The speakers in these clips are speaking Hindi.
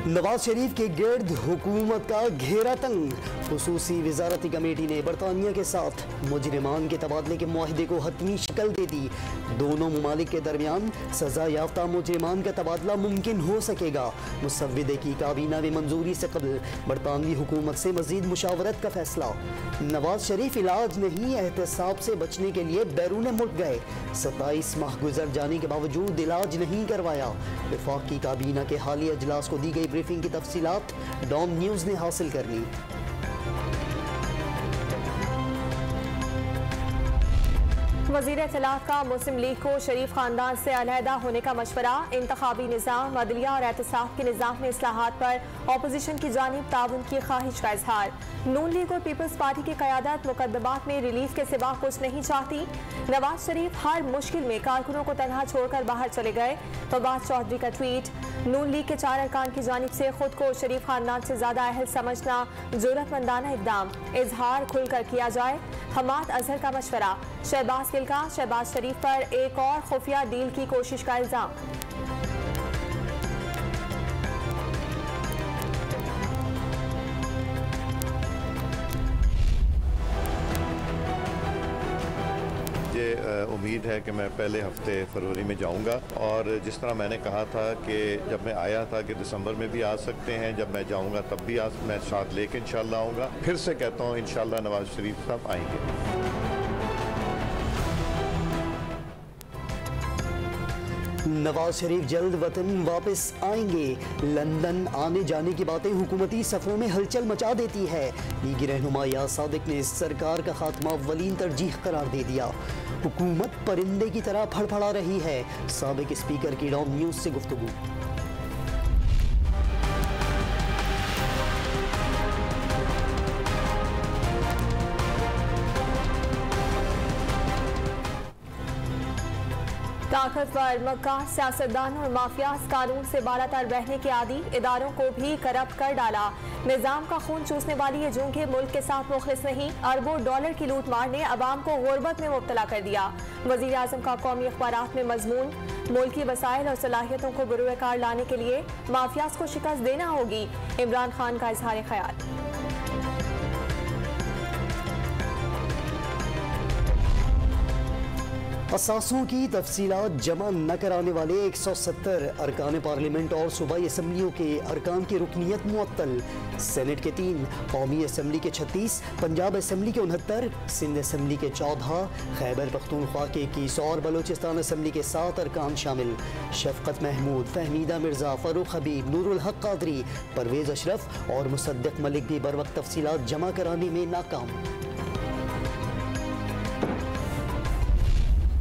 नवाज शरीफ के गिर्द हुकूमत का घेरा तंग। खुसूसी वजारती कमेटी ने बरतानिया के साथ मुजरिमान के तबादले के मुआहदे को हतमी शक्ल दे दी। दोनों ममालिक के दरमियान सजा याफ्ता मुजरिमान का तबादला मुमकिन हो सकेगा। मुसव्विदे की काबीना में मंजूरी से कबल बरतानवी हुकूमत से मजीद मुशावरत का फैसला। नवाज शरीफ इलाज नहीं एहतसाब से बचने के लिए बैरून मुल्क गए। 27 माह गुजर जाने के बावजूद इलाज नहीं करवाया। वफाकी काबीना के हालिया इजलास को दी गई ब्रीफिंग की तफसीलात डॉन न्यूज़ ने हासिल कर ली। वज़ीर इत्तलात का मुस्लिम लीग को शरीफ खानदान से अलहदा होने का मशवरा। इंतखाबी निज़ाम, अदलिया और एहतसाब के निज़ाम में इस्लाहात पर अपोजिशन की जानिब ताउन की ख्वाहिश का इजहार। नून लीग और पीपल्स पार्टी की क़यादत मुकदमात में रिलीफ के सिवा कुछ नहीं चाहती। नवाज शरीफ हर मुश्किल में कारकुनों को तनहा छोड़कर बाहर चले गए। फवाद चौधरी का ट्वीट। नून लीग के 4 अरकान की जानिब से खुद को शरीफ खानदान से ज़्यादा अहल समझना जुर्रतमंदाना इक़दाम। इजहार खुलकर किया जाए। हमाद अजहर का मशवरा। शहबाज गिल का शहबाज शरीफ पर एक और खुफिया डील की कोशिश का इल्जाम। उम्मीद है कि मैं पहले हफ्ते फरवरी में जाऊंगा और जिस तरह मैंने कहा था कि जब मैं आया था कि दिसंबर में भी आ सकते हैं, जब मैं जाऊंगा तब भी मैं साथ लेके इंशाल्लाह आऊंगा। फिर से कहता हूं इंशाल्लाह नवाज शरीफ साहब आएंगे। नवाज शरीफ जल्द वतन वापस आएंगे। लंदन आने जाने की बातें हुकूमती सफ़ों में हलचल मचा देती है। लीगी रहनुमा याद सादिक ने सरकार का खात्मा अव्वलीन तरजीह करार दे दिया। हुकूमत परिंदे की तरह फड़फड़ा रही है। साबिक स्पीकर की डॉन न्यूज़ से गुफ्तगू। ताकतवर मक्कार सियासतदान और माफियाज कानून से बालातर रहने के आदी इदारों को भी करप्ट कर डाला। निजाम का खून चूसने वाली ये जंगे मुल्क के साथ मुखलिस नहीं। अरबों डॉलर की लूट मार ने अवाम को गुर्बत में मुब्तला कर दिया। वजीर आजम का कौमी अखबारात में मजमून। मुल्की वसाइल और सलाहियतों को बुरुए कार लाने के लिए माफियाज को शिकस्त देना होगी। इमरान खान का इजहार ख्याल। असासों की तफसीलात जमा न कराने वाले 170 अरकान पार्लियामेंट और सूबाई असम्बलियों के अरकान की रुकनीत मुअत्तल। सेनेट के 3, कौमी असम्बली के 36, पंजाब असम्बली के 69, सिंध असम्बली के 14, खैबर पख्तूनख्वा के 21 और बलोचिस्तान असम्बली के 7 अरकान शामिल। शफकत महमूद, फहमीदा मिर्जा, फरूख हबीब, नूरुल हक कादरी, परवेज अशरफ और मुसद्दिक मलिक भी बर वक्त तफसीलात जमा कराने में नाकाम।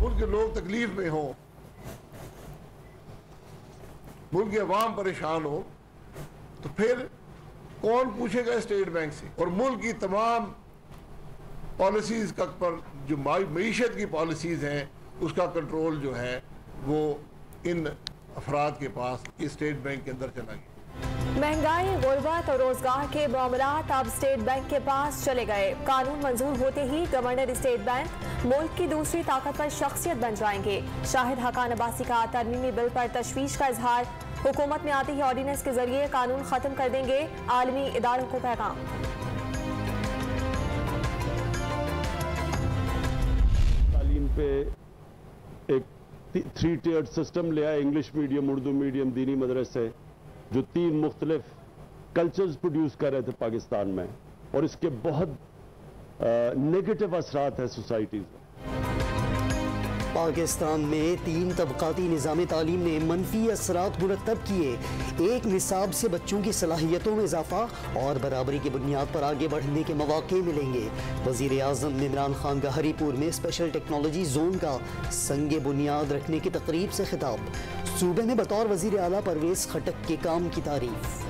मुल्क के लोग तकलीफ में हो, मुल्क की अवाम परेशान हो, तो फिर कौन पूछेगा स्टेट बैंक से? और मुल्क की तमाम पॉलिसीज का पर जो मईशत की पॉलिसीज हैं उसका कंट्रोल जो है वो इन अफराद के पास स्टेट बैंक के अंदर चला गया। महंगाई, गुर्बत और रोजगार के मामलात अब स्टेट बैंक के पास चले गए। कानून मंजूर होते ही गवर्नर स्टेट बैंक मुल्क की दूसरी ताकतवर शख्सियत बन जाएंगे। शाहिद हकान अब्बासी का तरमीमी बिल पर तशवीश का इजहार। हुकूमत में आते ही ऑर्डिनेंस के जरिए कानून खत्म कर देंगे। आलमी इदारों को पैगाम। तालीम पे एक 3 टियर्ड सिस्टम ले आए। इंग्लिश मीडियम, उर्दू मीडियम, दीनी मदरसे, जो 3 मुख्तलिफ कल्चर्स प्रोड्यूस कर रहे थे पाकिस्तान में, और इसके बहुत नेगेटिव असरात है सोसाइटीज में। पाकिस्तान में 3 तबकाती निज़ाम तालीम ने मनफी असरात मुरतब किए। एक निसाब से बच्चों की सलाहियतों में इजाफा और बराबरी की बुनियाद पर आगे बढ़ने के मौके मिलेंगे। वज़ीर आज़म इमरान खान का हरीपुर में स्पेशल टेक्नोलॉजी जोन का संगे बुनियाद रखने की तकरीब से खिताब। सूबे में बतौर वज़ीर आला परवेज खटक के काम की तारीफ।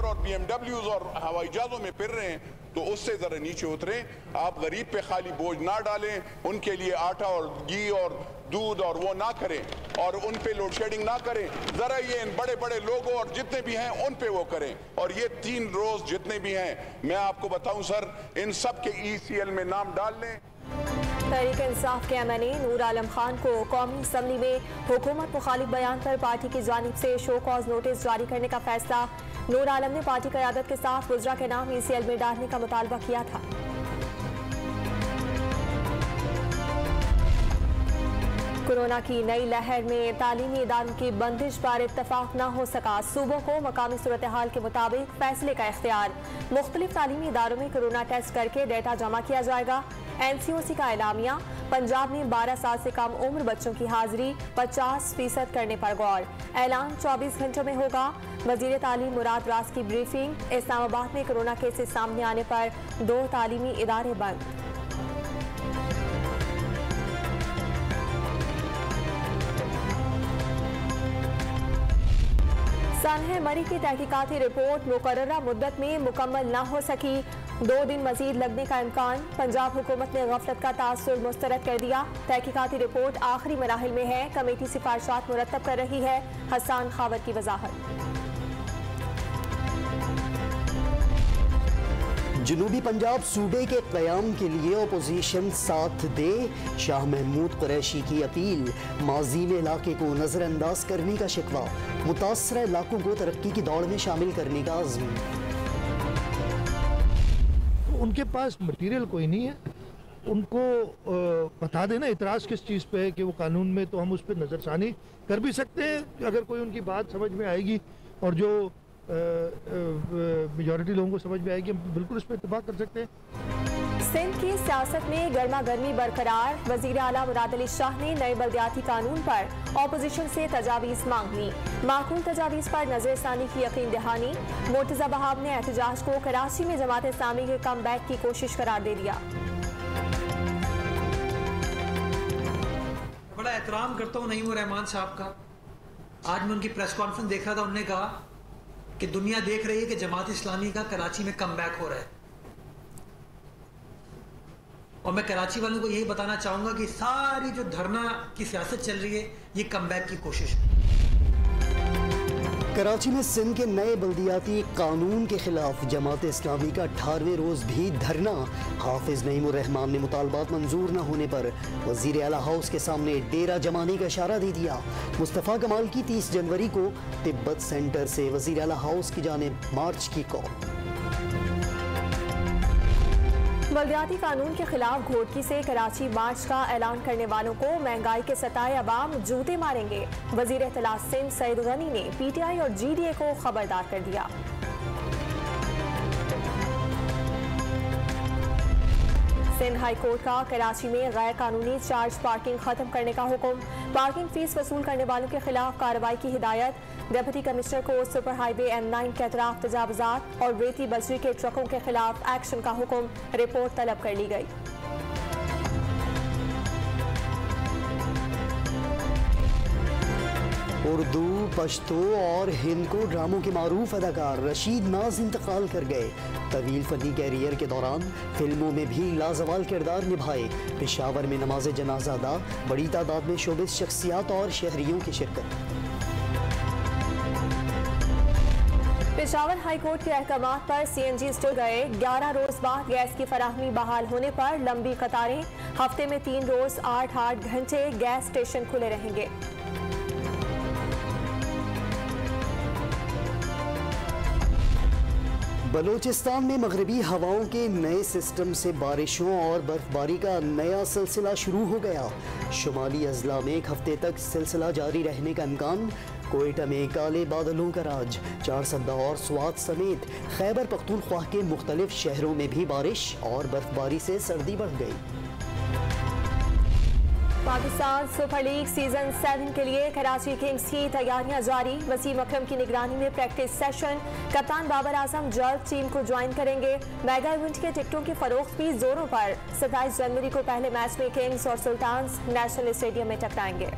और BMWs और हवाई जहाजों में फिर रहे हैं तो उससे जरा नीचे उतरें। आप गरीब पे खाली बोझ ना डालें, उनके लिए आटा और घी और दूध और वो ना करें और उन पे लोड शेडिंग ना करें। जरा ये इन बड़े बड़े लोगों और जितने भी हैं उन पे वो करें। और ये 3 रोज जितने भी हैं मैं आपको बताऊं सर, इन सब के ECL में नाम डाल लें। तहरीक इंसाफ के MNA नूर आलम खान को कौमी असम्बली में हुकूमत मुखालिफ बयान पर पार्टी की जानिब से शो कॉज नोटिस जारी करने का फैसला। नूर आलम ने पार्टी क़यादत के साथ वज़रा के नाम ECL में डालने का मुतालबा किया था। कोरोना की नई लहर में तालीमी इदारों की बंदिश पर इत्तफाक न हो सका। सूबों को मकामी सूरत हाल के मुताबिक फैसले का इख्तियार। मुख्तलिफ तालीमी इदारों में कोरोना टेस्ट करके डेटा जमा किया जाएगा। NCOC का एलामिया। पंजाब में 12 साल से कम उम्र बच्चों की हाजिरी 50% करने पर गौर। ऐलान 24 घंटों में होगा। वजीर तालीम मुराद रास की ब्रीफिंग। इस्लामाबाद में कोरोना केसेस सामने आने पर 2 तालीमी इदारे बंद। सानह मरी की तहकीकाती रिपोर्ट मुकर्ररा मुद्दत में मुकम्मल न हो सकी। 2 दिन मजीद लगने का इम्कान। पंजाब हुकूमत ने गफलत का तासुर मुस्तरद कर दिया। तहकीकाती रिपोर्ट आखिरी मराहिल में है। कमेटी सिफारिशात मुरतब कर रही है। हसन खावर की वजाहत। जनूबी पंजाब सूबे के क़याम के लिए अपोजिशन साथ दे। शाह महमूद कुरैशी की अपील। माजी में इलाके को नज़रअंदाज करने का शिकवा। मुतासरा इलाकों को तरक्की की दौड़ में शामिल करने का अज़्म। उनके पास मटीरियल कोई नहीं है। उनको बता देना इतराज़ किस चीज़ पे है कि वो कानून में, तो हम उस पर नज़रसानी कर भी सकते हैं अगर कोई उनकी बात समझ में आएगी और जो मेजॉरिटी लोगों को समझ में आएगी, हम बिल्कुल इस पर इत्तेफाक कर सकते हैं। सिंध की सियासत में गर्मा गर्मी बरकरार। वजीर आला मुराद अली शाह ने नए बल्दियाती कानून पर ऑपोजिशन से तजावीज़ मांग ली। माकूल तजावीज़ पर नजरसानी की यकीन दहानी। मुर्तज़ा बहाब ने एहतजाज को कराची में जमात इस्लामी के कम बैक की कोशिश करार दे दिया। बड़ा एहतराम करता हूँ नईम रहमान साहब का। आज मैं उनकी प्रेस कॉन्फ्रेंस देख रहा था। उन्होंने कहा कि दुनिया देख रही है कि जमात इस्लामी का कराची में कम बैक हो रहा है, और मैं कराची वालों को यही बताना चाहूंगा कि सारी जो धरना की सियासत चल रही है ये कम बैक की कोशिश है। कराची में सिंध के नए बल्दियाती कानून के खिलाफ जमात इस्लामी का 18वें रोज भी धरना। हाफिज नईमुर रहमान ने मुतालबात मंजूर न होने पर वजीर आला हाउस के सामने डेरा जमाने का इशारा दे दिया। मुस्तफ़ा कमाल की 30 जनवरी को तिब्बत सेंटर से वजीर आला हाउस की जानिब मार्च की कॉल। बल्दियाती कानून के खिलाफ घोटकी से कराची मार्च का ऐलान करने वालों को महंगाई के सताए अवाम जूते मारेंगे। वजीर इत्तलात सिंध सईद गनी ने PTI और GDA को खबरदार कर दिया। सिंध हाई कोर्ट का कराची में गैर कानूनी चार्ज पार्किंग खत्म करने का हुक्म। पार्किंग फीस वसूल करने वालों के खिलाफ कार्रवाई की हिदायत। डिप्टी कमिश्नर को सुपर हाईवे M9 के अतराफ तजावुजात और रेती बजरी के ट्रकों के खिलाफ एक्शन का हुक्म। रिपोर्ट तलब कर ली गई। उर्दू, पश्तो और हिंदको ड्रामों के मारूफ अदाकार रशीद नाज इंतकाल कर गए। तवील फनी कैरियर के दौरान फिल्मों में भी लाजवाल किरदार निभाए। पेशावर में नमाज जनाजा अदा। बड़ी तादाद में शोबिस शख्सियात और शहरियों की शिरकत। पेशावर हाई कोर्ट के अहकामात पर CNG स्टोर गए। 11 रोज बाद गैस की फराहमी बहाल होने पर लंबी कतारें। हफ्ते में 3 रोज 8-8 घंटे गैस स्टेशन खुले रहेंगे। बलोचिस्तान में मगरबी हवाओं के नए सिस्टम से बारिशों और बर्फबारी का नया सिलसिला शुरू हो गया। शुमाली अजला में 1 हफ्ते तक सिलसिला जारी रहने का इम्कान। कोयटा में काले बादलों का राज। 4 सद्दा और स्वात समेत खैबर पख्तूनख्वा के मुख्तलिफ शहरों में भी बारिश और बर्फबारी से सर्दी बढ़ गई। पाकिस्तान सुपर लीग सीजन 7 के लिए कराची किंग्स की तैयारियां जारी। वसीम अकरम की निगरानी में प्रैक्टिस सेशन। कप्तान बाबर आजम जल्द टीम को ज्वाइन करेंगे। मेगा इवेंट के टिकटों की फरोख्त भी जोरों पर। 27 जनवरी को पहले मैच में किंग्स और सुल्तान्स नेशनल स्टेडियम में टकराएंगे।